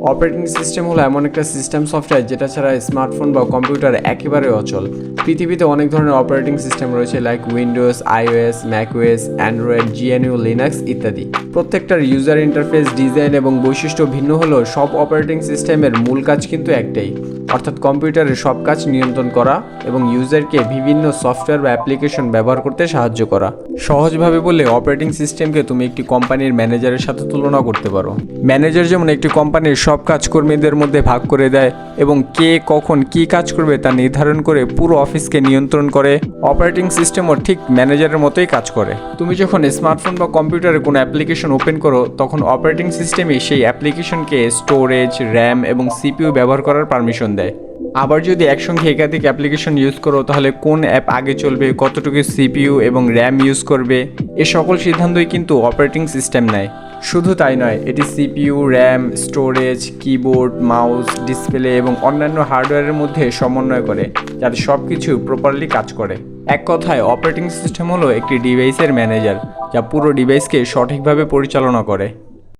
Operating system হলো এমন একটা সিস্টেম সফটওয়্যার যেটা ছাড়া স্মার্টফোন বা কম্পিউটার একেবারে অচল। পৃথিবীতে অনেক ধরনের অপারেটিং সিস্টেম রয়েছে, like Windows, iOS, macOS, Android, GNU, Linux ইত্যাদি। প্রত্যেকটার ইউজার ইন্টারফেস, ডিজাইন এবং বৈশিষ্ট্য ভিন্ন হলেও সব অপারেটিং সিস্টেমের মূল কাজ কিন্তু একটাই, অর্থাৎ কম্পিউটারের সব কাজ নিয়ন্ত্রণ করা এবং ইউজারকে বিভিন্ন সফটওয়্যার বা অ্যাপ্লিকেশন ব্যবহার করতে সাহায্য করা। সহজভাবে বললে অপারেটিং সিস্টেমকে তুমি একটি কোম্পানির ম্যানেজারের সাথে তুলনা করতে পারো। ম্যানেজার যেমন একটি কোম্পানির সব কাজ কর্মীদের মধ্যে ভাগ করে দেয় এবং কে কখন কী কাজ করবে তা নির্ধারণ করে পুরো অফিসকে নিয়ন্ত্রণ করে, অপারেটিং সিস্টেমও ঠিক ম্যানেজারের মতোই কাজ করে। তুমি যখন স্মার্টফোন বা কম্পিউটারে কোনো অ্যাপ্লিকেশন ওপেন করো, তখন অপারেটিং সিস্টেমই সেই অ্যাপ্লিকেশনকে স্টোরেজ, র্যাম এবং সিপিইউ ব্যবহার করার পারমিশন দেয়। আবার যদি একসঙ্গে একাধিক অ্যাপ্লিকেশন ইউজ করো, তাহলে কোন অ্যাপ আগে চলবে, কতটুকু সিপিইউ এবং র্যাম ইউজ করবে, এ সকল সিদ্ধান্তই কিন্তু অপারেটিং সিস্টেম নেয়। শুধু তাই নয়, এটি CPU, RAM, storage, keyboard, mouse, display এবং অন্যান্য হার্ডওয়্যারের মধ্যে সমন্বয় করে, যাতে সব কিছু প্রপারলি কাজ করে। এক কথায় অপারেটিং সিস্টেম হলো একটি ডিভাইসের ম্যানেজার, যা পুরো ডিভাইসকে সঠিকভাবে পরিচালনা করে।